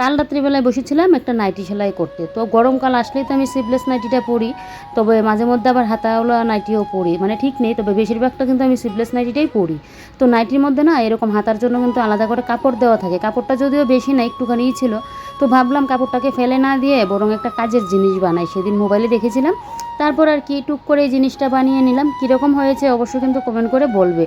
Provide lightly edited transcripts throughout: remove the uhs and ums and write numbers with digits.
কাল রাত্রিবেলায় বসেছিলাম একটা নাইটি সেলাই করতে। তো গরমকাল আসলেই তো আমি স্লিভলেস নাইটিটা পরি, তবে মাঝে মধ্যে আবার হাতাওয়ালা নাইটিও পরি, মানে ঠিক নেই, তবে বেশিরভাগটা কিন্তু আমি স্লিভলেস নাইটিটাই পরি। তো নাইটির মধ্যে না এরকম হাতার জন্য কিন্তু আলাদা করে কাপড় দেওয়া থাকে, কাপড়টা যদিও বেশি না একটুখানিই ছিল। তো ভাবলাম কাপড়টাকে ফেলে না দিয়ে বরং একটা কাজের জিনিস বানাই, সেদিন মোবাইলে দেখেছিলাম, তারপর আর কি টুক করে এই জিনিসটা বানিয়ে নিলাম। কীরকম হয়েছে অবশ্যই কিন্তু কমেন্ট করে বলবে।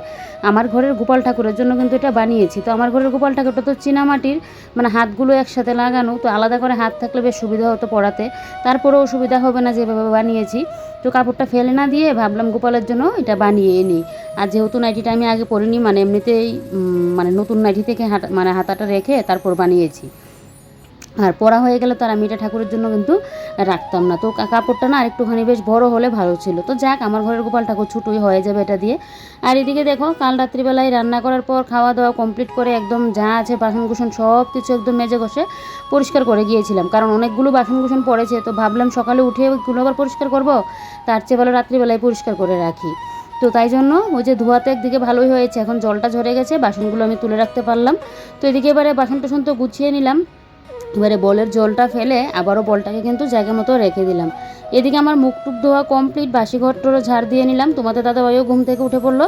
আমার ঘরের গোপাল ঠাকুরের জন্য কিন্তু এটা বানিয়েছি। তো আমার ঘরের গোপাল ঠাকুরটা তো চীনামাটির, মানে হাতগুলো একসাথে লাগানো, তো আলাদা করে হাত থাকলে বেশ সুবিধা হতো পরাতে, তারপরেও সুবিধা হবে না যেভাবে বানিয়েছি। তো কাপড়টা ফেলে না দিয়ে ভাবলাম গোপালের জন্য এটা বানিয়ে নিই। আর যেহেতু নাইটিটা আমি আগে পরিনি, মানে এমনিতেই মানে নতুন নাইটি থেকে মানে হাতাটা রেখে তারপর বানিয়েছি। আর পরা হয়ে গেলে তো আর আমি এটা ঠাকুরের জন্য কিন্তু রাখতাম না। তো কাপড়টা না আরেকটুখানি বেশ বড় হলে ভালো ছিল। তো যাক, আমার ঘরের গোপাল ঠাকুর ছোটোই হয়ে যাবে এটা দিয়ে। আর এদিকে দেখো, কাল রাত্রিবেলায় রান্না করার পর খাওয়া দাওয়া কমপ্লিট করে একদম যা আছে বাসনকুসন সব কিছু একদম মেজে ঘষে পরিষ্কার করে গিয়েছিলাম, কারণ অনেকগুলো বাসনকুসন পড়েছে। তো ভাবলাম সকালে উঠে ওইগুলো আবার পরিষ্কার করব, তার চেয়ে ভালো রাত্রিবেলায় পরিষ্কার করে রাখি। তো তাই জন্য ওই যে ধোয়াতে একদিকে ভালোই হয়েছে, এখন জলটা ঝরে গেছে, বাসনগুলো আমি তুলে রাখতে পারলাম। তো এদিকে এবারে বাসন টাসন তো গুছিয়ে নিলাম, এবারে বলের জলটা ফেলে আবারও বলটাকে কিন্তু জায়গা মতো রেখে দিলাম। এদিকে আমার মুখ টুক ধোয়া কমপ্লিট, বাসি ঘরটারও ঝাড় দিয়ে নিলাম। তোমাদের দাদাভাইও ঘুম থেকে উঠে পড়লো,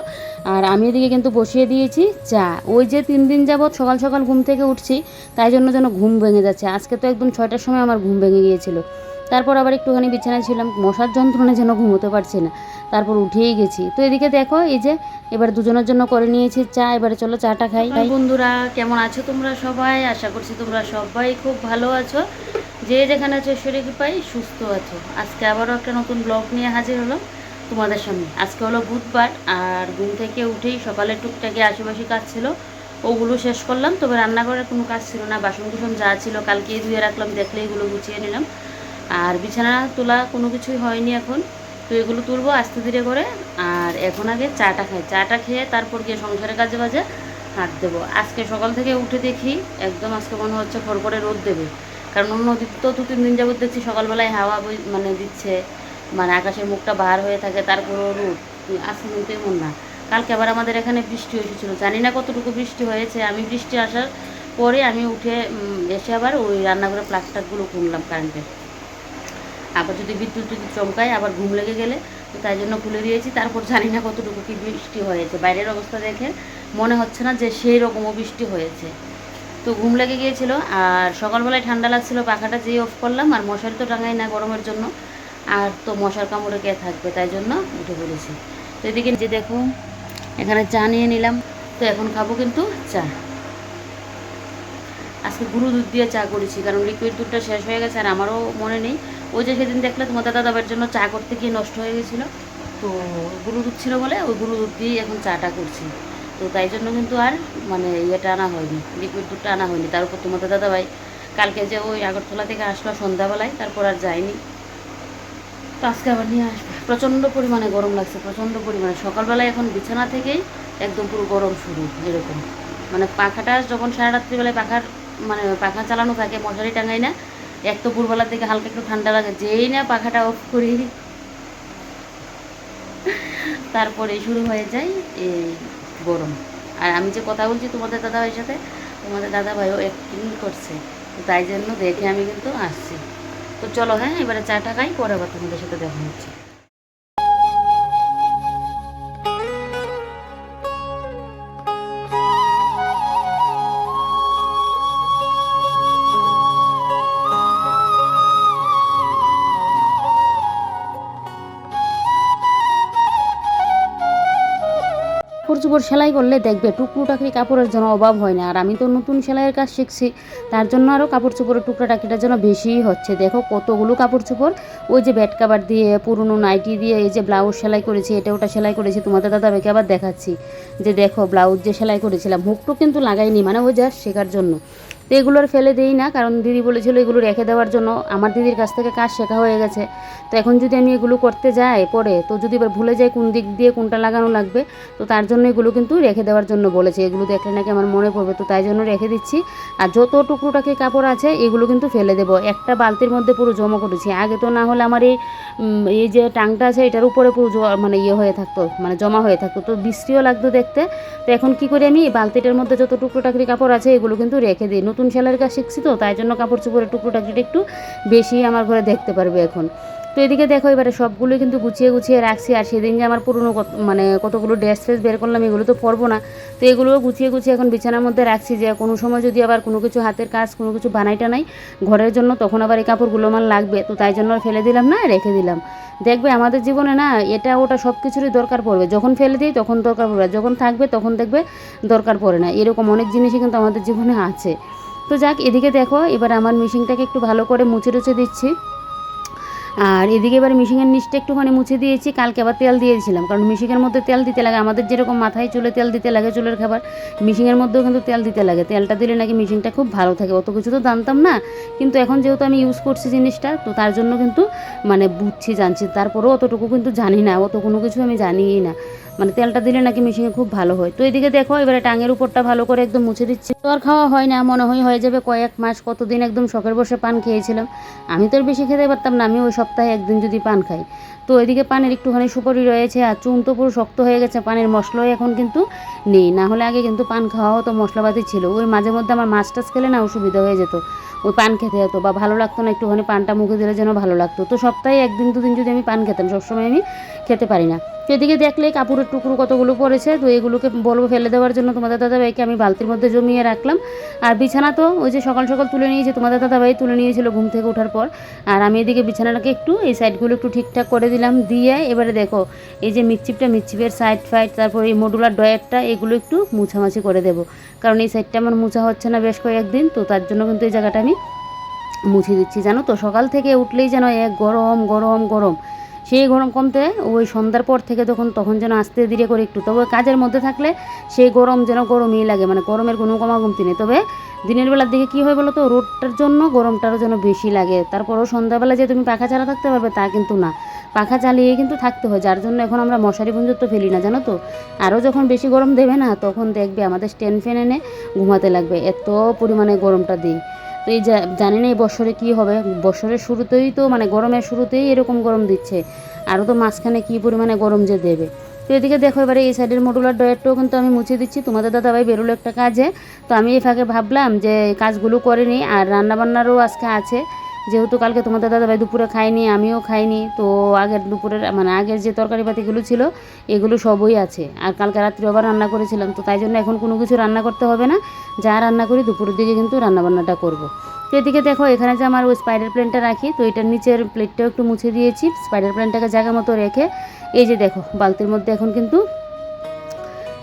আর আমি এদিকে কিন্তু বসিয়ে দিয়েছি চা। ওই যে 3 দিন যাবৎ সকাল সকাল ঘুম থেকে উঠছি, তাই জন্য যেন ঘুম ভেঙে যাচ্ছে। আজকে তো একদম 6টার সময় আমার ঘুম ভেঙে গিয়েছিল। তারপর আবার একটুখানি বিছানায় ছিলাম, মশার যন্ত্রণায় যেন ঘুমোতে পারছি না, তারপর উঠেই গেছি। তো এদিকে দেখো, এই যে এবার দুজনের জন্য করে নিয়েছি চা, এবারে চলো চাটা খাই। বন্ধুরা, কেমন আছো তোমরা সবাই? আশা করছি তোমরা সবাই খুব ভালো আছো, যে যেখানে আছো ঈশ্বরের কৃপায় সুস্থ আছো। আজকে আবারও একটা নতুন ব্লগ নিয়ে হাজির হলাম তোমাদের সামনে। আজকে হলো বুধবার, আর ঘুম থেকে উঠেই সকালে টুকটাকে আশেপাশে কাজ ছিল, ওগুলো শেষ করলাম। তবে রান্নাঘরের কোনো কাজ ছিল না, বাসন কুসন যা ছিল কালকেই ধুয়ে রাখলাম, দেখলে এগুলো গুছিয়ে নিলাম। আর বিছানা তোলা কোনো কিছুই হয়নি এখন, তো এগুলো তুলবো আস্তে ধীরে করে। আর এখন আগে চাটা খাই, চাটা খেয়ে তারপর গিয়ে সংসারের কাজে বাজে হাত দেবো। আজকে সকাল থেকে উঠে দেখি একদম আজকে মনে হচ্ছে করে রোদ দেবে, কারণ অন্য দিন তো 2-3 দিন যাবত দেখছি সকালবেলায় হাওয়া মানে দিচ্ছে, মানে আকাশের মুখটা বার হয়ে থাকে, তারপরও রোদ। আজকে কিন্তু এমন না। কালকে আবার আমাদের এখানে বৃষ্টি এসেছিলো, জানি না কতটুকু বৃষ্টি হয়েছে। আমি বৃষ্টি আসার পরে আমি উঠে এসে আবার ওই রান্নাঘরের প্লাগ টাকগুলো খুললাম কারেন্টের, আবার যদি বিদ্যুৎ যদি চমকায় আবার ঘুম লেগে গেলে, তো তাই জন্য খুলে দিয়েছি। তারপর জানি না কতটুকু কি বৃষ্টি হয়েছে, বাইরের অবস্থা দেখে মনে হচ্ছে না যে সেই রকমও বৃষ্টি হয়েছে। তো ঘুম লেগে গিয়েছিল, আর সকালবেলায় ঠান্ডা লাগছিল, পাখাটা যেই অফ করলাম, আর মশারি তো টাঙাই না গরমের জন্য, আর তো মশার কামড়ে কে থাকবে, তাই জন্য উঠে পড়েছি। তো এদিকে যে দেখো, এখানে চা নিয়ে নিলাম। তো এখন খাবো কিন্তু চা। আজকে গুঁড়ো দুধ দিয়ে চা করেছি, কারণ লিকুইড দুধটা শেষ হয়ে গেছে, আর আমারও মনে নেই। ওই যে সেদিন দেখলে তোমাদের দাদাবার জন্য চা করতে গিয়ে নষ্ট হয়ে গেছিলো, তো গুঁড়ো দুধ ছিল বলে ওই গুঁড়ো দুধ দিয়েই এখন চাটা করছি। তো তাই জন্য কিন্তু আর মানে ইয়েটা আনা হয়নি, লিকুইড দুধটা আনা হয়নি। তার উপর তোমাদের দাদাভাই কালকে যে ওই আগরতলা থেকে আসলো সন্ধ্যাবেলায়, তারপর আর যায়নি। তো আজকে আবার নিয়ে আসবে। প্রচণ্ড পরিমাণে গরম লাগছে, প্রচণ্ড পরিমাণে। সকালবেলায় এখন বিছানা থেকেই একদম পুরো গরম শুরু, এরকম মানে পাখাটা যখন সারা রাত্রিবেলায় মানে পাখা চালানো থাকে, মশারি টাঙাই না, এক তো ভোরবেলার দিকে হালকা একটু ঠান্ডা লাগে, যেই না পাখাটা অফ করি তারপরে শুরু হয়ে যায় এই গরম। আর আমি যে কথা বলছি তোমাদের দাদাভাইয়ের সাথে, তোমাদের দাদাভাইও অ্যাক্টিং করছে, তো তাই জন্য দেখে আমি কিন্তু আসছি। তো চলো, হ্যাঁ, এবারে চাটা খাই, পরে আবার তোমাদের সাথে দেখা হচ্ছে। কাপড় চোপড় সেলাই করলে দেখবে টুকরো টাকরি কাপড়ের জন্য অভাব হয় না। আর আমি তো নতুন সেলাইয়ের কাজ শিখছি, তার জন্য আরও কাপড় চোপড়ের টুকরা টাকিটার জন্য বেশিই হচ্ছে। দেখো কতগুলো কাপড় চোপড়, ওই যে বেড কাভার দিয়ে, পুরনো নাইটি দিয়ে, এই যে ব্লাউজ সেলাই করেছি, এটা ওটা সেলাই করেছি। তোমাদের দাদাভাইকে আবার দেখাচ্ছি যে দেখো ব্লাউজ যে সেলাই করেছিলাম, হুকটু কিন্তু লাগাইনি, মানে ওই জাস্ট শেখার জন্য। তো এগুলো আর ফেলে দিই না, কারণ দিদি বলেছিল এগুলো রেখে দেওয়ার জন্য। আমার দিদির কাছ থেকে কাজ শেখা হয়ে গেছে, তো এখন যদি আমি এগুলো করতে যাই পরে, তো যদি এবার ভুলে যাই কোন দিক দিয়ে কোনটা লাগানো লাগবে, তো তার জন্য এগুলো কিন্তু রেখে দেওয়ার জন্য বলেছে। এগুলো দেখলে নাকি আমার মনে পড়বে, তো তাই জন্য রেখে দিচ্ছি। আর যত টুকরোটাকে কাপড় আছে এগুলো কিন্তু ফেলে দেবো, একটা বালতির মধ্যে পুরো জমা করেছি। আগে তো না হলে আমার এই যে টাংটা আছে এটার উপরে পুরো মানে ইয়ে হয়ে থাকতো, মানে জমা হয়ে থাকতো, তো বৃষ্টিও লাগতো দেখতে। তো এখন কি করি, আমি এই বালতিটার মধ্যে যত টুকরো টাকরি কাপড় আছে এগুলো কিন্তু রেখে দিই। নতুন নতুন সেলাইয়ের কাজ শিখছি তো, তাই জন্য কাপড় চোপড়ের টুকরো টাকরিটা একটু বেশি আমার ঘরে দেখতে পারবে এখন। তো এদিকে দেখো এবারে সবগুলোই কিন্তু গুছিয়ে গুছিয়ে রাখছি। আর সেদিন যে আমার পুরনো মানে কতগুলো ড্রেস ফ্রেস বের করলাম, এগুলো তো পরবো না, তো এগুলোও গুছিয়ে গুছিয়ে এখন বিছানার মধ্যে রাখছি, যে কোনো সময় যদি আবার কোনো কিছু হাতের কাজ কোনো কিছু বানাইটা নাই ঘরের জন্য, তখন আবার এই কাপড়গুলো আমার লাগবে। তো তাই জন্য আর ফেলে দিলাম না, রেখে দিলাম। দেখবে আমাদের জীবনে না এটা ওটা সব কিছুরই দরকার পড়বে, যখন ফেলে দিই তখন দরকার পড়বে, যখন থাকবে তখন দেখবে দরকার পড়ে না। এরকম অনেক জিনিসই কিন্তু আমাদের জীবনে আছে। তো যাক, এদিকে দেখো এবার আমার মেশিনটাকে একটু ভালো করে মুছে টুছে দিচ্ছি। আর এদিকে এবার মিশিংয়ের নিচটা একটুখানি মুছে দিয়েছি, কালকে আবার তেল দিয়েছিলাম, কারণ মিশিংয়ের মধ্যে তেল দিতে লাগে, আমাদের যেরকম মাথায় চুলে তেল দিতে লাগে চুলের খাবার, মিশিংয়ের মধ্যেও কিন্তু তেল দিতে লাগে। তেলটা দিলে নাকি মিশিংটা খুব ভালো থাকে। অত কিছু তো জানতাম না, কিন্তু এখন যেহেতু আমি ইউজ করছি জিনিসটা, তো তার জন্য কিন্তু মানে বুঝছি জানছি, তারপরেও অতটুকু কিন্তু জানি না, অত কোনো কিছু আমি জানিই না, মানে তেলটা দিলে নাকি মিশিংয়ে খুব ভালো হয়। তো এদিকে দেখো এবারে টাঙের উপরটা ভালো করে একদম মুছে দিচ্ছি। তো আর খাওয়া হয় না, মনে হয়ে যাবে কয়েক মাস, কতদিন একদম শখের বসে পান খেয়েছিলাম। আমি তো আর বেশি খেতে পারতাম না, আমি ওই সপ্তাহে একদিন যদি পান খাই। তো এদিকে পানের একটুখানি সুপারি রয়েছে, আর চুন তো পুরো শক্ত হয়ে গেছে, পানের মশলাও এখন কিন্তু নেই, না হলে আগে কিন্তু পান খাওয়া হতো, মশলাপাতি ছিল। ওই মাঝে মধ্যে আমার মাছ টাছ খেলে না অসুবিধা হয়ে যেত, ওই পান খেতে হতো বা ভালো লাগতো না, একটুখানি পানটা মুখে দিলে যেন ভালো লাগতো। তো সপ্তাহে একদিন দুদিন যদি আমি পান খেতাম, সবসময় আমি খেতে পারি না। তো এদিকে দেখলে কাপড়ের টুকরো কতগুলো পড়েছে, তো এগুলোকে বলবো ফেলে দেওয়ার জন্য তোমাদের দাদাভাইকে আমি বালতির মধ্যে জমিয়ে রাখলাম। আর বিছানা তো ওই যে সকাল সকাল তুলে নিয়েছে, তোমাদের দাদাভাই তুলে নিয়েছিল ঘুম থেকে ওঠার পর। আর আমি এদিকে বিছানাটাকে একটু এই সাইডগুলো একটু ঠিকঠাক করে দিলাম, দিয়ে এবারে দেখো এই যে মিটচিপের সাইড ফাইড, তারপর এই মডুলার ডয়ারটা, এগুলো একটু মুছামাছি করে দেবো, কারণ এই সাইডটা আমার মুছা হচ্ছে না বেশ কয়েকদিন, তো তার জন্য কিন্তু এই জায়গাটা আমি মুছে দিচ্ছি। জানো তো সকাল থেকে উঠলেই যেন এক গরম গরম গরম, সেই গরম কমতে ওই সন্ধ্যার পর থেকে তখন যেন আস্তে ধীরে করে একটু, তবে কাজের মধ্যে থাকলে সেই গরম যেন গরমই লাগে, মানে গরমের কোনো কমাকমতি নেই। তবে দিনের বেলার দিকে কী হয় বলো তো, রোদটার জন্য গরমটারও যেন বেশি লাগে। তারপরও সন্ধ্যাবেলা যে তুমি পাখা ছাড়া থাকতে পারবে তা কিন্তু না, পাখা চালিয়ে কিন্তু থাকতে হয়, যার জন্য এখন আমরা মশারি পুঞ্জ তো ফেলি না, জানো তো। আরও যখন বেশি গরম দেবে না, তখন দেখবে আমাদের স্ট্যান্ড ফ্যান এনে ঘুমাতে লাগবে, এত পরিমাণে গরমটা দিই। তো এই জানি না এই বছরে কী হবে, বছরের শুরুতেই তো মানে গরমের শুরুতেই এরকম গরম দিচ্ছে, আরও তো মাঝখানে কী পরিমাণে গরম যে দেবে। তো এদিকে দেখো এবারে এই সাইডের মডুলার ডয়ারটাও কিন্তু আমি মুছে দিচ্ছি। তোমাদের দাদাভাই বেরোলো একটা কাজে, তো আমি এই ফাঁকে ভাবলাম যে কাজগুলো করে নিই। আর রান্নাবান্নারও আজকে আছে, যেহেতু কালকে তোমাদের দাদাভাই দুপুরে খাইনি, আমিও খাইনি, তো আগের দুপুরের মানে আগের যে তরকারি পাতিগুলো ছিল এগুলো সবই আছে। আর কালকে রাত্রে আবার রান্না করেছিলাম, তো তাই জন্য এখন কোনো কিছু রান্না করতে হবে না, যা রান্না করি দুপুরের দিকে কিন্তু রান্নাবান্নাটা করব। তো এদিকে দেখো এখানে যে আমার ওই স্পাইডার প্লেনটা রাখি, তো এটার নিচের প্লেটটাও একটু মুছে দিয়েছি, স্পাইডার প্লেনটাকে জায়গা মতো রেখে এই যে দেখো বালতির মধ্যে এখন কিন্তু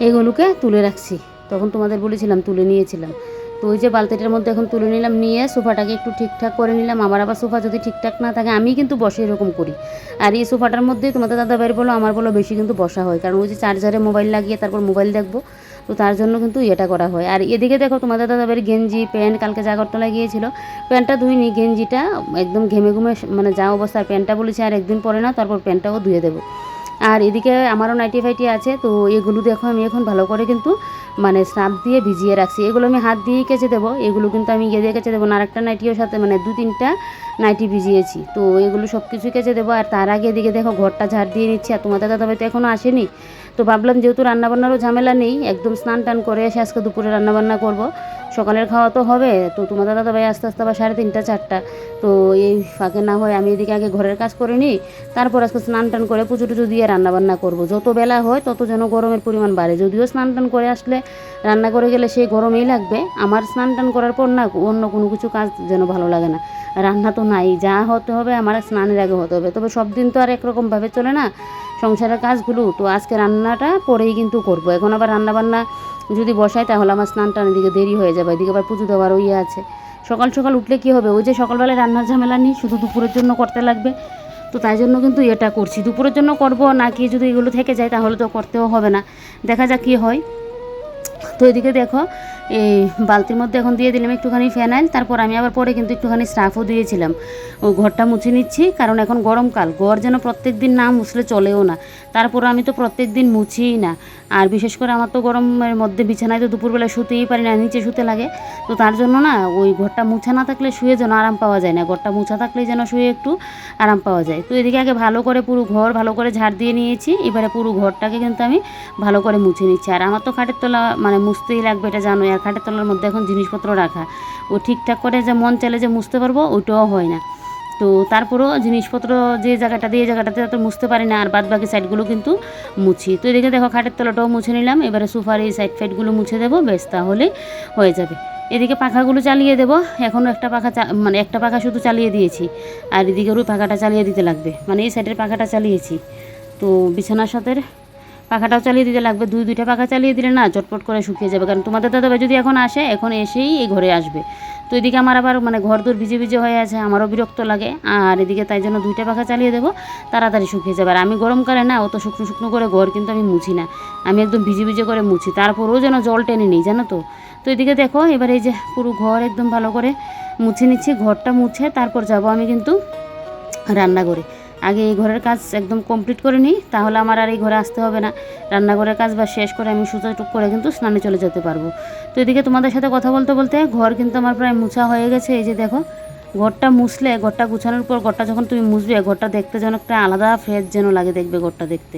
এগুলোকে তুলে রাখছি। তখন তোমাদের বলেছিলাম তুলে নিয়েছিলাম, তো ওই যে বালতিটার মধ্যে এখন তুলে নিলাম, নিয়ে সোফাটাকে একটু ঠিকঠাক করে নিলাম। আমার আবার সোফা যদি ঠিকঠাক না থাকে আমি কিন্তু বসে এরকম করি। আর এই সোফাটার মধ্যেই তোমাদের দাদাভাইয়ের বলো আমার বলো বেশি কিন্তু বসা হয়, কারণ ওই যে চার্জারে মোবাইল লাগিয়ে তারপর মোবাইল দেখবো, তো তার জন্য কিন্তু এটা করা হয়। আর এদিকে দেখো তোমাদের দাদাভাইয়ের গেঞ্জি প্যান্ট কালকে জাগরতলা গিয়েছিল, প্যান্টটা ধুইনি, গেঞ্জিটা একদম ঘেমে ঘুমে মানে যা অবস্থা, প্যান্টটা বলেছি আর একদিন পরে না, তারপর প্যান্টটাও ধুয়ে দেবো। আর এদিকে আমারও নাইটি ফাইটি আছে, তো এগুলো দেখো আমি এখন ভালো করে কিন্তু মানে স্নাপ দিয়ে ভিজিয়ে রাখছি। এগুলো আমি হাত দিয়েই কেচে দেবো, এগুলো কিন্তু আমি ইয়ে দিয়ে কেচে দেবো না। আরেকটা নাইটিও সাথে মানে 2-3টা নাইটি ভিজিয়েছি, তো এগুলো সব কিছু কেচে দেবো। আর তার আগে এদিকে দেখো ঘরটা ঝাড় দিয়ে নিচ্ছি। আর তোমাদের দাদাভাই তো এখনও আসেনি, তো ভাবলাম যেহেতু রান্নাবান্নারও ঝামেলা নেই, একদম স্নান টান করে এসে আজকে দুপুরে রান্নাবান্না করব, সকালের খাওয়া তো হবে। তো তোমাদের দাদাভাই আস্তে আস্তে আবার 3:30 4টা, তো এই ফাঁকে না হয় আমি এদিকে আগে ঘরের কাজ করে নিই, তারপর আজকে স্নান টান করে পুজো টুজো দিয়ে রান্নাবান্না করব। যত বেলা হয় তত যেন গরমের পরিমাণ বাড়ে, যদিও স্নান টান করে আসলে রান্না করে গেলে সেই গরমেই লাগবে। আমার স্নান টান করার পর না অন্য কোনো কিছু কাজ যেন ভালো লাগে না, রান্না তো নাই, যা হতে হবে আমার স্নানের আগে হতে হবে। তবে সব দিন তো আর একরকমভাবে চলে না সংসারের কাজগুলো, তো আজকে রান্নাটা পরেই কিন্তু করব। এখন আবার রান্নাবান্না যদি বসাই তাহলে আমার স্নান টান এদিকে দেরি হয়ে যাবে, এদিকে আবার পুজো দেওয়ারও ইয়ে আছে। সকাল সকাল উঠলে কী হবে, ওই যে সকালবেলায় রান্নার ঝামেলা নেই, শুধু দুপুরের জন্য করতে লাগবে, তো তাই জন্য কিন্তু এটা করছি। দুপুরের জন্য করব নাকি যদি এগুলো থেকে যায় তাহলে তো করতেও হবে না, দেখা যাক কী হয়। তো এদিকে দেখো এই বালতির মধ্যে এখন দিয়ে দিলাম একটুখানি ফেনাইল, তারপর আমি আবার পরে কিন্তু একটুখানি স্টাফও দিয়েছিলাম। ও ঘরটা মুছে নিচ্ছি, কারণ এখন গরমকাল, ঘর যেন প্রত্যেক দিন না মুছলে চলেও না, তারপর আমি তো প্রত্যেক দিন মুছিই না। আর বিশেষ করে আমার তো গরমের মধ্যে বিছানায় তো দুপুরবেলা শুতেই পারি না, নিচে শুতে লাগে, তো তার জন্য না ওই ঘরটা মুছা না থাকলে শুয়ে যেন আরাম পাওয়া যায় না, ঘরটা মুছা থাকলেই যেন শুয়ে একটু আরাম পাওয়া যায়। তো এদিকে আগে ভালো করে পুরো ঘর ভালো করে ঝাড় দিয়ে নিয়েছি, এবারে পুরো ঘরটাকে কিন্তু আমি ভালো করে মুছে নিচ্ছি। আর আমার তো খাটের তলা মানে মুছতেই লাগবে, এটা জানোই, আর খাটের তলার মধ্যে এখন জিনিসপত্র রাখা, ও ঠিকঠাক করে যে মন চাইলে যে মুছতে পারবো ওইটাও হয় না। তো তারপরেও জিনিসপত্র যে জায়গাটা দিয়ে জায়গাটাতে তো মুছতে পারি না, আর বাদ বাকি সাইডগুলো কিন্তু মুছি। তো এদিকে দেখো খাটের তলাটাও মুছে নিলাম, এবারে সোফার এই সাইড ফাইডগুলো মুছে দেবো, বেশ তাহলে হয়ে যাবে। এদিকে পাখাগুলো চালিয়ে দেবো, এখনও একটা পাখা মানে একটা পাখা শুধু চালিয়ে দিয়েছি, আর এদিকে ওই পাখাটা চালিয়ে দিতে লাগবে, মানে এই সাইডের পাখাটা চালিয়েছি। তো বিছানার সাথে পাখাটাও চালিয়ে দিতে লাগবে, দুইটা পাখা চালিয়ে দিলে না চটপট করে শুকিয়ে যাবে, কারণ তোমাদের দাদাভাই যদি এখন আসে, এখন এসেই এই ঘরে আসবে। তো এদিকে আমার আবার মানে ঘর দূর ভিজে ভিজে হয়ে আছে, আমারও বিরক্ত লাগে, আর এদিকে তাই জন্য দুইটা পাখা চালিয়ে দেবো, তাড়াতাড়ি শুকিয়ে যাবে। আর আমি গরমকালে না অত শুকনো শুকনো করে ঘর কিন্তু আমি মুছি না, আমি একদম ভিজে ভিজে করে মুছি, তারপরেও যেন জল টেনে নিই, জানো তো। তো এদিকে দেখো এবার এই যে পুরো ঘর একদম ভালো করে মুছে নিচ্ছি, ঘরটা মুছে তারপর যাব আমি কিন্তু রান্নাঘরে। আগে এই ঘরের কাজ একদম কমপ্লিট করে নিই, তাহলে আমার আর এই ঘরে আসতে হবে না। রান্নাঘরের কাজ বা শেষ করে আমি সুতোটুক করে কিন্তু স্নানে চলে যেতে পারবো। তো এদিকে তোমাদের সাথে কথা বলতে বলতে ঘর কিন্তু আমার প্রায় মুছা হয়ে গেছে। এই যে দেখো ঘরটা মুছলে, ঘরটা গুছানোর পর ঘরটা যখন তুমি মুছবে, ঘরটা দেখতে যেন একটা আলাদা ফ্রেশ যেন লাগে দেখবে ঘরটা দেখতে।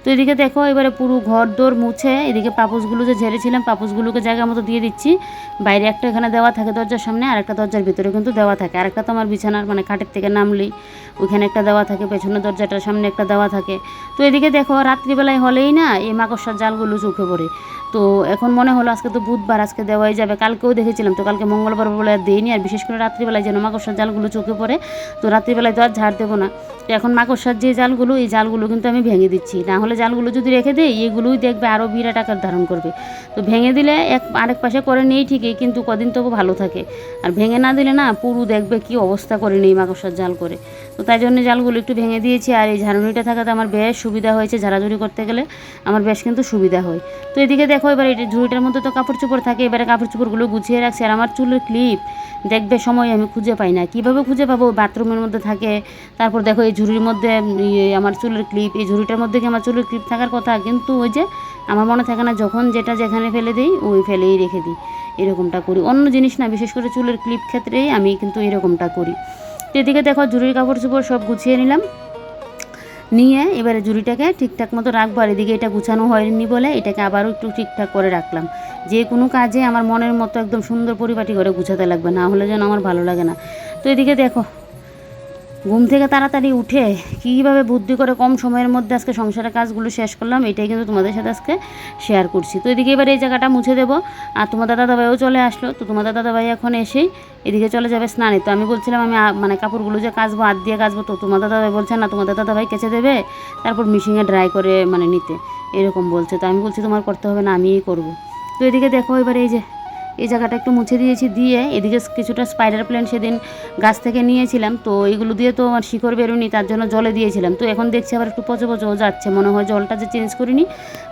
তো এদিকে দেখো এবারে পুরো ঘর দোর মুছে এদিকে পাপোশগুলো যে ঝেড়েছিলাম পাপোশগুলোকে জায়গা মতো দিয়ে দিচ্ছি। বাইরে একটা এখানে দেওয়া থাকে দরজার সামনে, আর একটা দরজার ভিতরে কিন্তু দেওয়া থাকে, আর একটা তো আমার বিছানার মানে খাটের থেকে নামলেই ওইখানে একটা দেওয়া থাকে, পেছনের দরজাটার সামনে একটা দেওয়া থাকে। তো এদিকে দেখো রাত্রিবেলায় হলেই না এই মাকড়সার জালগুলো চোখে পড়ে। তো এখন মনে হলো আজকে তো বুধবার, আজকে দেওয়াই যাবে, কালকেও দেখেছিলাম, তো কালকে মঙ্গলবার বলে আর দিইনি, আর বিশেষ করে রাত্রিবেলায় যেন মাকড়সার জালগুলো চোখে পড়ে, তো রাত্রিবেলায় তো আর ঝাড় দেবো না। তো এখন মাকড়সার যে জালগুলো, এই জালগুলো কিন্তু আমি ভেঙে দিচ্ছি, না হলে জালগুলো যদি রেখে দিই এগুলোই দেখবে আরও বিরাট আকার ধারণ করবে। তো ভেঙে দিলে আরেক পাশে করে নেই ঠিকই, কিন্তু কদিন তবু ভালো থাকে, আর ভেঙে না দিলে না পুরো দেখবে কি অবস্থা করে নেই মাকড়সার জাল করে। তো তাই জন্য জালগুলো একটু ভেঙে দিয়েছি, আর এই ঝাড়ুনিটা থাকাতে আমার বেশ সুবিধা হয়েছে, ঝাড়াঝুড়ি করতে গেলে আমার বেশ কিন্তু সুবিধা হয়। তো এদিকে দেখো এবার এই ঝুড়িটার মধ্যে তো কাপড় চোপড় থাকে, এবারে কাপড় চোপড়গুলো গুছিয়ে রাখছি। আর আমার চুলের ক্লিপ দেখবে সময় আমি খুঁজে পাই না, কীভাবে খুঁজে পাবো, বাথরুমের মধ্যে থাকে। তারপর দেখো এই ঝুড়ির মধ্যে আমার চুলের ক্লিপ, এই ঝুড়িটার মধ্যে কি আমার চুলের ক্লিপ থাকার কথা, কিন্তু ওই যে আমার মনে থাকে না, যখন যেটা যেখানে ফেলে দিই ওই ফেলেই রেখে দিই, এরকমটা করি। অন্য জিনিস না, বিশেষ করে চুলের ক্লিপ ক্ষেত্রেই আমি কিন্তু এরকমটা করি। তো এদিকে দেখো ঝুড়ির কাপড় চোপড় সব গুছিয়ে নিলাম, নিয়ে এবারে ঝুড়িটাকে ঠিকঠাক মতো রাখবো। আর এদিকে এটা গুছানো হয়নি বলে এটাকে আবারও একটু ঠিকঠাক করে রাখলাম। যে কোনো কাজে আমার মনের মতো একদম সুন্দর পরিপাটি করে গুছাতে লাগবে, না হলে যেন আমার ভালো লাগে না। তো এদিকে দেখো ঘুম থেকে তাড়াতাড়ি উঠে কীভাবে বুদ্ধি করে কম সময়ের মধ্যে আজকে সংসারের কাজগুলো শেষ করলাম, এটাই কিন্তু তোমাদের সাথে আজকে শেয়ার করছি। তো এদিকে এবার এই জায়গাটা মুছে দেবো, আর তোমাদের দাদাভাইও চলে আসলো। তো তোমাদের দাদাভাই এখন এসেই এদিকে চলে যাবে স্নানে। তো আমি বলছিলাম আমি মানে কাপড়গুলো যে কাচবো হাত দিয়ে কাচবো, তো তোমাদের দাদাভাই বলছে না, তোমাদের দাদাভাই কেচে দেবে, তারপর মেশিনে ড্রাই করে মানে নিতে, এরকম বলছে। তো আমি বলছি তোমার করতে হবে না, আমিই করবো। তো এদিকে দেখো এবার এই যে এই জায়গাটা একটু মুছে দিয়েছি, দিয়ে এদিকে কিছুটা স্পাইডার প্ল্যান্ট সেদিন গাছ থেকে নিয়েছিলাম, তো এইগুলো দিয়ে তো আমার শিকড় বেরোনি, তার জন্য জলে দিয়েছিলাম। তো এখন দেখছি আবার একটু পচো পচো যাচ্ছে, মনে হয় জলটা যে চেঞ্জ করিনি,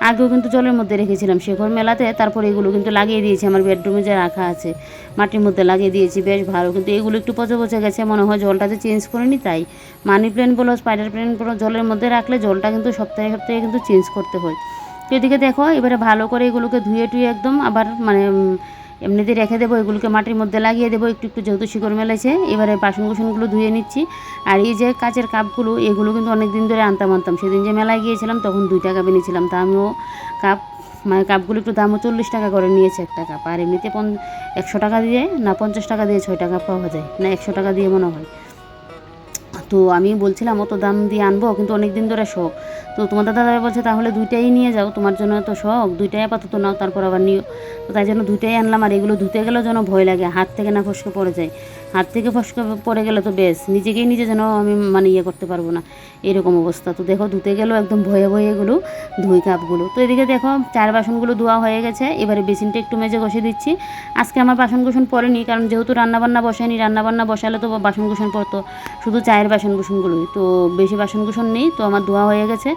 আগেও কিন্তু জলের মধ্যে রেখেছিলাম শিকড় মেলাতে, তারপরে এগুলো কিন্তু লাগিয়ে দিয়েছি আমার বেডরুমে যে রাখা আছে মাটির মধ্যে লাগিয়ে দিয়েছি, বেশ ভালো। কিন্তু এগুলো একটু পচো পচে গেছে, মনে হয় জলটা যে চেঞ্জ করিনি তাই। মানি প্ল্যান্ট বলো স্পাইডার প্ল্যান্ট বলো জলের মধ্যে রাখলে জলটা কিন্তু সপ্তাহে সপ্তাহে কিন্তু চেঞ্জ করতে হয়। তো এদিকে দেখো এবারে ভালো করে এগুলোকে ধুয়ে টুয়ে একদম আবার মানে এমনিতে রেখে দেবো, এগুলোকে মাটির মধ্যে লাগিয়ে দেবো একটু একটু, যেহেতু শিকড় মেলেছে। এবারে বাসন কুসনগুলো ধুয়ে নিচ্ছি। আর এই যে কাচের কাপগুলো, এগুলো কিন্তু অনেক দিন ধরে আনতাম, সেদিন যে মেলায় গিয়েছিলাম তখন 2 টাকা নিয়েছিলাম, তা আমিও কাপ মানে কাপগুলো একটু দামও 40 টাকা করে নিয়েছে একটা কাপ, আর এমনিতে 100 টাকা দিয়ে না 50 টাকা দিয়ে 6টা কাপ পাওয়া যায়, না 100 টাকা দিয়ে মনে হয়। তো আমি বলছিলাম অত দাম দিয়ে আনবো, কিন্তু অনেক দিন ধরে শখ। তো তোমাদের দাদাভাই বলছে তাহলে 2টাই নিয়ে যাও, তোমার জন্য তো শখ, 2টাই আপাতত নাও, তারপর আবার নিও। তো তাই জন্য 2টাই আনলাম। আর এগুলো ধুতে গেলেও যেন ভয় লাগে, হাত থেকে না ফসকে পড়ে যায়, হাত থেকে ফসকে পড়ে গেলে তো বেশ নিজেকেই নিজে যেন আমি মানে ইয়ে করতে পারবো না, এরকম অবস্থা। তো দেখো ধুতে গেলেও একদম ভয়ে ভয়ে এগুলো ধুই কাপগুলো। তো এদিকে দেখো চার বাসনগুলো ধোয়া হয়ে গেছে, এবারে বেসিনটা একটু মেজে ঘষে দিচ্ছি। আজকে আমার বাসন কুসন পড়েনি, কারণ যেহেতু রান্নাবান্না বসায়নি, রান্নাবান্না বসালে তো বাসন কুসন পড়তো, শুধু চায়ের বাসন কুসনগুলোই, তো বেশি বাসন কুসন নেই, তো আমার ধোয়া হয়ে গেছে।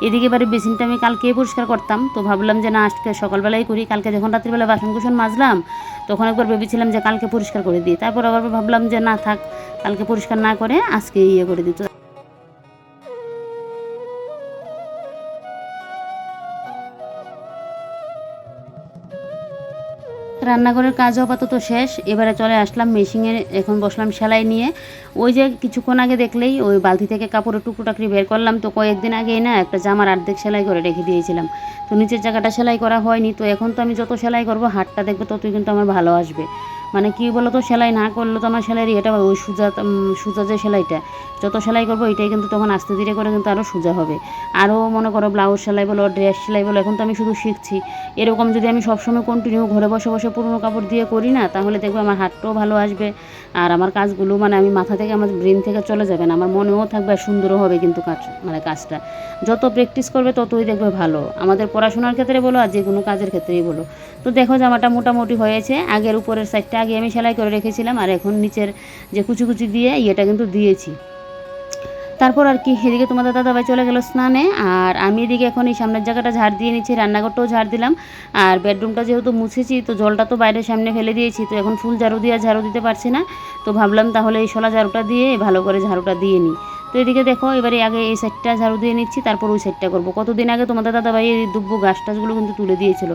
এদিকে এবারে বেসিনটা আমি কালকেই পরিষ্কার করতাম, তো ভাবলাম যে না আজকে সকালবেলাই করি। কালকে যখন রাত্রিবেলা বাসন কুসন মাজলাম তখন একবার ভেবেছিলাম যে কালকে পরিষ্কার করে দিই, তারপর আবার ভাবলাম যে না থাক, কালকে পরিষ্কার না করে আজকে ইয়ে করে দিত। রান্নাঘরের কাজও আপাতত শেষ, এবারে চলে আসলাম মেশিনে, এখন বসলাম সেলাই নিয়ে। ওই যে কিছুক্ষণ আগে দেখলেই ওই বালতি থেকে কাপড়ের টুকরো টাকরি বের করলাম, তো কয়েকদিন আগেই না একটা জামার অর্ধেক সেলাই করে রেখে দিয়েছিলাম, তো নিচের জায়গাটা সেলাই করা হয়নি। তো এখন তো আমি যত সেলাই করবো হাতটা দেখবে ততই কিন্তু আমার ভালো আসবে। মানে কী বলো তো, সেলাই না করলে তো আমার সেলাইয়ের এটা ওই সোজা যে সেলাইটা, যত সেলাই করবো এটাই কিন্তু তখন আস্তে ধীরে করে কিন্তু আরও সোজা হবে। আরও মনে করো ব্লাউজ সেলাই বলো, ড্রেস সেলাই বলো, এখন তো আমি শুধু শিখছি। এরকম যদি আমি সবসময় কন্টিনিউ ঘরে বসে বসে পুরনো কাপড় দিয়ে করি না, তাহলে দেখবে আমার হাতটাও ভালো আসবে, আর আমার কাজগুলো মানে আমি মাথা থেকে, আমার ব্রেন থেকে চলে যাবে না, আমার মনেও থাকবে আর সুন্দরও হবে কিন্তু কাজটা যত প্র্যাকটিস করবে ততই দেখবে ভালো, আমাদের পড়াশোনার ক্ষেত্রে বলো আর যে কোনো কাজের ক্ষেত্রেই বলো। তো দেখো জামাটা মোটামুটি হয়েছে, আগের উপরের সাইডটা আগে আমি সেলাই করে রেখেছিলাম, আর এখন নিচের যে কুচি কুচি দিয়ে ইয়েটা কিন্তু দিয়েছি। তারপর আর কি, এদিকে তোমাদের দাদাভাই চলে গেল স্নানে, আর আমি এদিকে এখন এই সামনের জায়গাটা ঝাড় দিয়ে নিচ্ছি, রান্নাঘরটাও ঝাড় দিলাম, আর বেডরুমটা যেহেতু মুছেছি তো জলটা তো বাইরের সামনে ফেলে দিয়েছি, তো এখন ফুল ঝাড়ু দিয়ে ঝাড়ু দিতে পারছি না, তো ভাবলাম তাহলে এই শলা ঝাড়ুটা দিয়ে ভালো করে ঝাড়ুটা দিয়ে নিই। তো এদিকে দেখো এবারে আগে এই সাইডটা ঝাড়ু দিয়ে নিচ্ছি, তারপর ওই সাইডটা করবো। কতদিন আগে তোমাদের দাদাভাই এই দুব্বো গাছ টাছগুলো কিন্তু তুলে দিয়েছিল,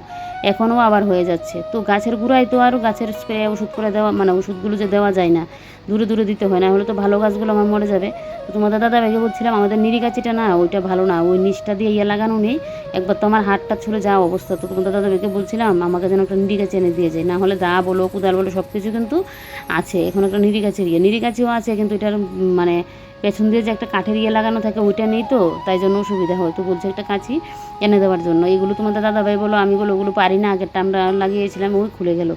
এখনও আবার হয়ে যাচ্ছে। তো গাছের গুঁড়ায় তো আর গাছের স্প্রে ওষুধ করে দেওয়া, মানে ওষুধগুলো যে দেওয়া যায় না, দূরে দূরে দিতে হয়, না হলে তো ভালো গাছগুলো আমার মরে যাবে। তো তোমাদের দাদাভাইকে বলছিলাম আমাদের নিরিগাছিটা না, ওইটা ভালো না, ওই নিচটা দিয়ে ইয়ে লাগানো নেই, একবার তো আমার হাতটা ছুলে যাওয়া অবস্থা। তো তোমাদের দাদাভাইকে বলছিলাম আমাকে যেন একটা নিরিগাছি এনে দিয়ে যায়, না হলে দা বলো কুদাল বলো সব কিছু কিন্তু আছে, এখন একটা নিরিগাছিও আছে, কিন্তু এটার মানে পেছন দিয়ে যে একটা কাঠের ইয়ে লাগানো থাকে ওইটা নেই, তো তাই জন্য সুবিধা হয়। তো বলছে একটা কাঁচি এনে দেওয়ার জন্য। এগুলো তোমাদের দাদাভাই বলো, আমি বলো ওগুলো পারি না, আগেরটা আমরা লাগিয়েছিলাম ওই খুলে গেল,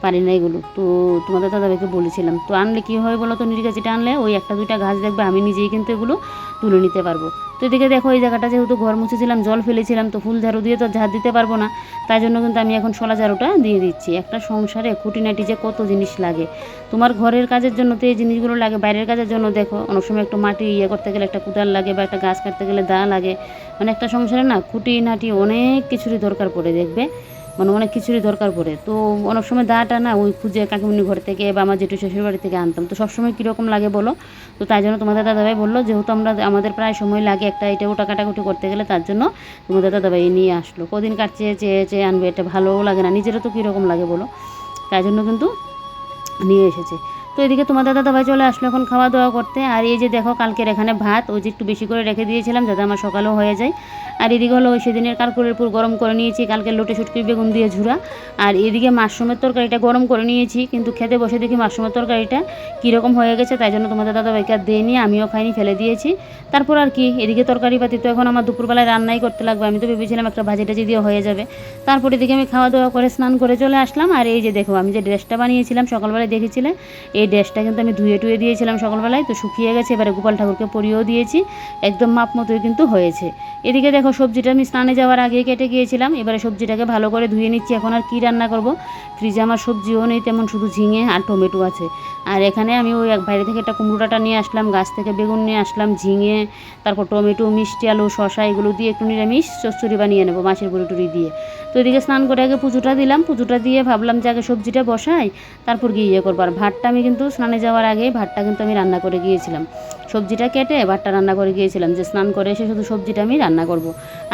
পারি না এগুলো। তো তোমাদের দাদাভাইকে বলেছিলাম, তো আনলে কী হয় বলো তো, নিরিগাছিটা আনলে ওই একটা দুইটা গাছ দেখবে আমি নিজেই কিন্তু এগুলো তুলে নিতে পারবো। তো এদিকে দেখো এই জায়গাটা যেহেতু ঘর মুছেছিলাম, জল ফেলেছিলাম, তো ফুল ঝাড়ু দিয়ে তো ঝাড় দিতে পারবো না, তাই জন্য কিন্তু আমি এখন শলা ঝাড়ুটা দিয়ে দিচ্ছি। একটা সংসারে খুঁটিনাটি যে কত জিনিস লাগে, তোমার ঘরের কাজের জন্য তো এই জিনিসগুলো লাগে, বাইরের কাজের জন্য দেখো অনেক সময় একটু মাটি ইয়ে করতে গেলে একটা কুদাল লাগে, বা একটা গাছ কাটতে গেলে দা লাগে, মানে একটা সংসারে না খুঁটিনাটি অনেক কিছুরই দরকার পড়ে দেখবে, মানে অনেক কিছুরই দরকার পড়ে। তো অনেক সময় দাটা না ওই খুঁজে কাকিমুনি ঘর থেকে বা আমার জেঠু শ্বশুর বাড়ি থেকে আনতাম, তো সবসময় কীরকম লাগে বলো। তো তাই জন্য তোমাদের দাদাভাই বললো, যেহেতু আমাদের প্রায় সময় লাগে একটা এটা ওটা কাটাকুটি করতে গেলে, তার জন্য তোমাদের দাদাভাই নিয়ে আসলো। কদিন কাটছে চেয়ে চেয়ে আনবে, এটা ভালোও লাগে না, নিজেরও তো কীরকম লাগে বলো, তাই জন্য কিন্তু নিয়ে এসেছে। তো এদিকে তোমাদের দাদাভাই চলে আসলো এখন খাওয়া দাওয়া করতে, আর এই যে দেখো কালকের এখানে ভাত ওই যে একটু বেশি করে রেখে দিয়েছিলাম যাতে আমার সকালেও হয়ে যায়, আর এদিকে হলো ওই সেদিনের কালকুলের পুর গরম করে নিয়েছি, কালকে লোটে শুটকির বেগুন দিয়ে ঝুরা, আর এদিকে মাশরুমের তরকারিটা গরম করে নিয়েছি, কিন্তু খেতে বসে দেখি মাশরুমের তরকারিটা কীরকম হয়ে গেছে, তাই জন্য তোমাদের দাদাভাইকে আর দিয়ে নিয়ে আমিও খাইনি, ফেলে দিয়েছি। তারপর আর কি, এদিকে তরকারি পাতি তো এখন আমার দুপুরবেলায় রান্নাই করতে লাগবে, আমি তো ভেবেছিলাম একটা ভাজি টাজি দিয়ে হয়ে যাবে। তারপর এদিকে আমি খাওয়া দাওয়া করে স্নান করে চলে আসলাম, আর এই যে দেখো আমি যে ড্রেসটা বানিয়েছিলাম সকালবেলায় দেখেছিলে, এই ড্রেসটা কিন্তু আমি ধুয়ে টুয়ে দিয়েছিলাম সকালবেলায়, তো শুকিয়ে গেছে, এবারে গোপাল ঠাকুরকে পরিয়েও দিয়েছি, একদম মাপ মতোই কিন্তু হয়েছে। এদিকে দেখো সবজিটা আমি স্নানে যাওয়ার আগেই কেটে গিয়েছিলাম, এবারে সবজিটাকে ভালো করে ধুয়ে নিচ্ছি। এখন আর কী রান্না করব, ফ্রিজে আমার সবজিও নেই তেমন, শুধু ঝিঙে আর টমেটো আছে, আর এখানে আমি ওই বাইরে থেকে একটা কুমড়োটা নিয়ে আসলাম, গাছ থেকে বেগুন নিয়ে আসলাম, ঝিঙে, তারপর টমেটো, মিষ্টি আলু, শশা, এগুলো দিয়ে একটু নিরামিষ চচ্চড়ি বানিয়ে নেবো মাছের বড়ি টুড়ি দিয়ে। তো এদিকে স্নান করে আগে পুজোটা দিলাম, পুজোটা দিয়ে ভাবলাম যে আগে সবজিটা বসাই, তারপর গিয়ে ইয়ে করবো। আর ভাতটা আমি কিন্তু স্নানে যাওয়ার আগে ভাতটা কিন্তু আমি রান্না করে গিয়েছিলাম, সবজিটা কেটে ভাতটা রান্না করে গিয়েছিলাম, যে স্নান করে এসে শুধু সবজিটা আমি রান্না করব।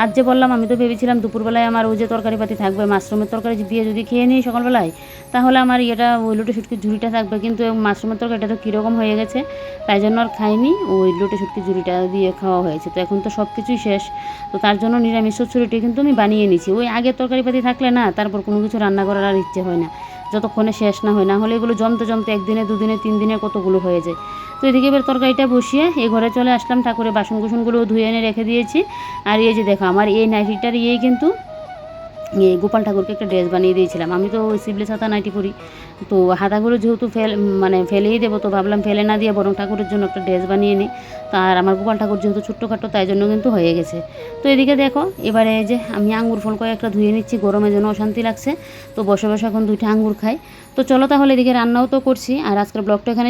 আর যে বললাম আমি তো ভেবেছিলাম দুপুরবেলায় আমার ওই যে তরকারি পাতি থাকবে, মাশরুমের তরকারি দিয়ে যদি খেয়ে নিই সকালবেলায়, তাহলে আমার ইয়েটা ওই লোটে শুটকির ঝুড়িটা থাকবে, কিন্তু মাশরুমের তরকারিটা তো কীরকম হয়ে গেছে, তাই জন্য আর খাইনি, ওই লোটে শুটকির ঝুড়িটা দিয়ে খাওয়া হয়েছে। তো এখন তো সব কিছুই শেষ, তো তার জন্য নিরামিষ চচ্চড়িটি কিন্তু আমি বানিয়ে নিয়েছি। ওই আগের তরকারি পাতি থাকলে না তারপর কোনো কিছু রান্না করার আর ইচ্ছে হয় না, যতক্ষণে শেষ না হয়, না হলে এগুলো জমতে জমতে একদিনে দুদিনে তিন দিনে কতগুলো হয়ে যায়। তো এদিকে এবার তরকারিটা বসিয়ে এই ঘরে চলে আসলাম, ঠাকুরের বাসন কুসনগুলো ধুয়ে এনে রেখে দিয়েছি। আর এই যে দেখো আমার এই নাইটিটার কিন্তু এই গোপাল ঠাকুরকে একটা ড্রেস বানিয়ে দিয়েছিলাম, আমি তো ওই সিবলেস হাতা নাইটি পরি, তো হাতাগুলো যেহেতু ফেলেই দেবো, তো ভাবলাম ফেলে না দিয়ে বরং ঠাকুরের জন্য একটা ড্রেস বানিয়ে নিই। তো আর আমার গোপাল ঠাকুর যেহেতু ছোট্টখাটো, তাই জন্য কিন্তু হয়ে গেছে। তো এদিকে দেখো এবারে যে আমি আঙ্গুর ফল কয়েকটা ধুয়ে নিচ্ছি, গরমের জন্য অশান্তি লাগছে, তো বসে বসে এখন 2টা আঙ্গুর খাই। তো চলো তাহলে এদিকে রান্নাও তো করছি, আর আজকের ব্লগটা এখানে